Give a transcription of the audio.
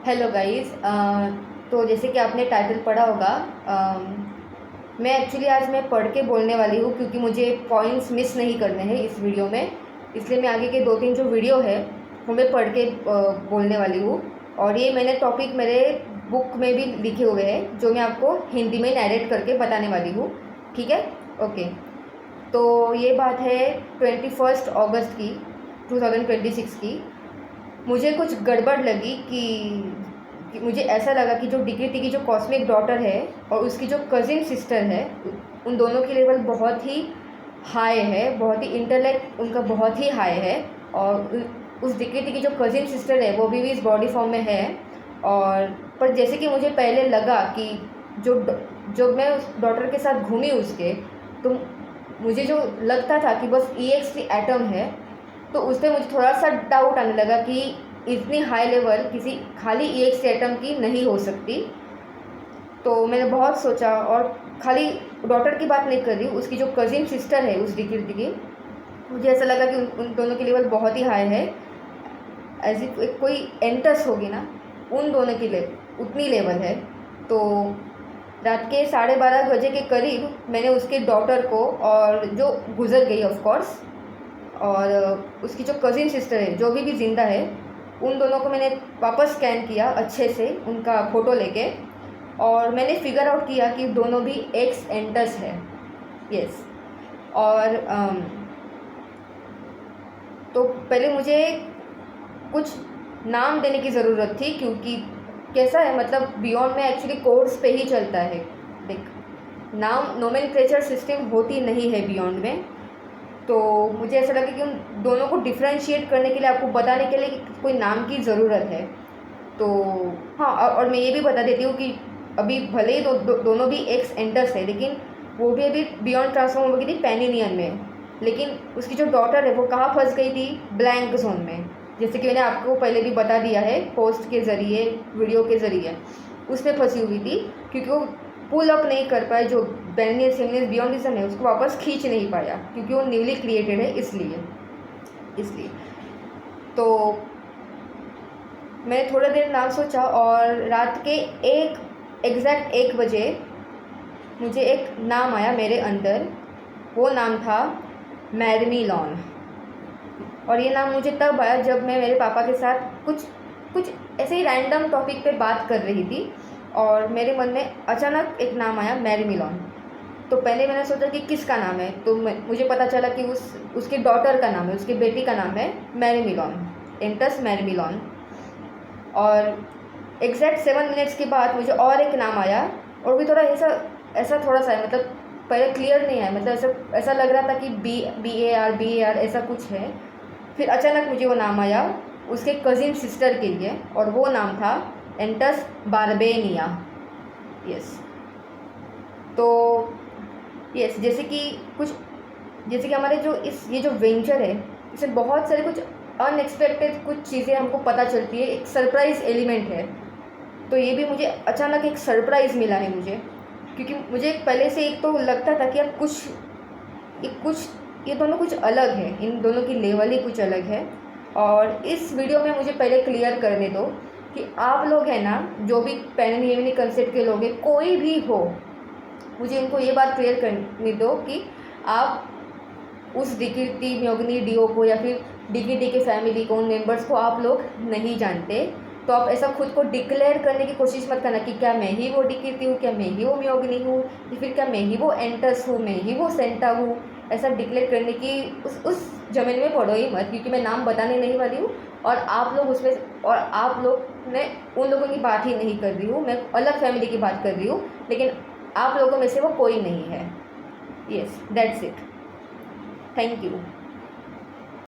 Hello guys. तो जैसे कि आपने टाइटल पढ़ा होगा, मैं एक्चुअली आज मैं पढ़ के बोलने वाली हूँ क्योंकि मुझे पॉइंट्स मिस नहीं करने हैं इस वीडियो में। इसलिए मैं आगे के 2-3 जो वीडियो है वो मैं पढ़ के बोलने वाली हूँ। और ये मैंने टॉपिक मेरे बुक में भी लिखे हुए हैं जो मैं आपको हिंदी में नैरेट करके बताने वाली हूँ। ठीक है, ओके। तो ये बात है 21 अगस्त की 2026 की। मुझे कुछ गड़बड़ लगी कि मुझे ऐसा लगा कि जो डिक्रिति की जो कॉस्मिक डॉटर है और उसकी जो कज़िन सिस्टर है, उन दोनों की लेवल बहुत ही हाई है, बहुत ही इंटेलेक्ट उनका बहुत ही हाई है। और उस डिक्रिति की जो कज़िन सिस्टर है वो भी इस बॉडी फॉर्म में है। और पर जैसे कि मुझे पहले लगा कि जो मैं उस डॉटर के साथ घूमी उसके, तो मुझे जो लगता था कि बस EXT एटम है, तो उससे मुझे थोड़ा सा डाउट आने लगा कि इतनी हाई लेवल किसी खाली EXT एटम की नहीं हो सकती। तो मैंने बहुत सोचा, और खाली डॉटर की बात नहीं कर रही हूँ, उसकी जो कज़िन सिस्टर है उस डिक्रिति की, मुझे ऐसा लगा कि उन दोनों की लेवल बहुत ही हाई है। एज इफ कोई एंटस होगी ना, उन दोनों की उतनी लेवल है। तो रात के 12:30 बजे के करीब मैंने उसके डॉटर को, और जो गुजर गई ऑफ कोर्स, और उसकी जो कज़िन सिस्टर है जो भी ज़िंदा है, उन दोनों को मैंने वापस स्कैन किया अच्छे से उनका फ़ोटो लेके, और मैंने फिगर आउट किया कि दोनों भी एक्स एंटस है। यस। और तो पहले मुझे कुछ नाम देने की ज़रूरत थी, क्योंकि कैसा है, मतलब बियॉन्ड में एक्चुअली कोड्स पे ही चलता है। देख, नाम नोमेनक्लेचर सिस्टम होती नहीं है बियॉन्ड में। तो मुझे ऐसा लगा कि उन दोनों को डिफ्रेंशिएट करने के लिए, आपको बताने के लिए कि कोई नाम की ज़रूरत है। तो हाँ, और मैं ये भी बता देती हूँ कि अभी भले ही दोनों भी एक्स एंटस है, लेकिन वो भी अभी बियॉन्ड ट्रांसफॉर्म हो गई थी पैनिनियन में। लेकिन उसकी जो डॉटर है वो कहाँ फंस गई थी? ब्लैंक जोन में। जैसे कि मैंने आपको पहले भी बता दिया है पोस्ट के ज़रिए, वीडियो के ज़रिए, उसमें फंसी हुई थी क्योंकि वो पुल अप नहीं कर पाए, जो पैनिनियन सिमनियस बियॉन्डिज्म है उसको वापस खींच नहीं पाया, क्योंकि वो न्यूली क्रिएटेड है। इसलिए तो मैंने थोड़ा देर नाम सोचा, और रात के एग्जैक्ट 1 बजे मुझे एक नाम आया मेरे अंदर। वो नाम था मैरमिलॉन। और ये नाम मुझे तब आया जब मैं मेरे पापा के साथ कुछ ऐसे ही रैंडम टॉपिक पे बात कर रही थी, और मेरे मन में अचानक एक नाम आया, मैरमिलॉन। तो पहले मैंने सोचा कि किसका नाम है, तो मुझे पता चला कि उसकी डॉटर का नाम है, उसकी बेटी का नाम है मैरमिलॉन, एंटस मैरमिलॉन। और एग्जैक्ट 7 मिनट्स के बाद मुझे और एक नाम आया, और भी थोड़ा ऐसा थोड़ा सा है, मतलब पहले क्लियर नहीं है, मतलब ऐसा लग रहा था कि BAR ऐसा कुछ है। फिर अचानक मुझे वो नाम आया उसके कज़िन सिस्टर के लिए, और वो नाम था एंटस बारबेनिया। यस। तो यस, जैसे कि हमारे ये जो वेंचर है, इसमें बहुत सारे कुछ अनएक्सपेक्टेड कुछ चीज़ें हमको पता चलती है, एक सरप्राइज़ एलिमेंट है। तो ये भी मुझे अचानक एक सरप्राइज़ मिला है मुझे, क्योंकि मुझे पहले से एक तो लगता था कि यार ये दोनों कुछ अलग है, इन दोनों की लेवल ही कुछ अलग है। और इस वीडियो में मुझे पहले क्लियर करने दो कि आप लोग हैं ना, जो भी पैनिनियन कंसेप्ट के लोग हैं, कोई भी हो, मुझे इनको ये बात क्लियर करने दो कि आप उस डिक्रिति म्योगनी डिओ को, या फिर डिक्रिति के फैमिली को, उन मेंबर्स को आप लोग नहीं जानते। तो आप ऐसा खुद को डिक्लेयर करने की कोशिश मत करना कि क्या मैं ही वो डिक्रिति हूँ, क्या मैं ही वो म्योगनी हूँ, या फिर क्या मैं ही वो एंटस हूँ, मैं ही वो सेंटा हूँ। ऐसा डिक्लेयर करने की उस जमीन में पड़ो ही मत, क्योंकि मैं नाम बताने नहीं वाली हूँ, और आप लोग मैं उन लोगों की बात ही नहीं कर रही हूँ, मैं अलग फैमिली की बात कर रही हूँ, लेकिन आप लोगों में से वो कोई नहीं है। Yes, that's it. Thank you.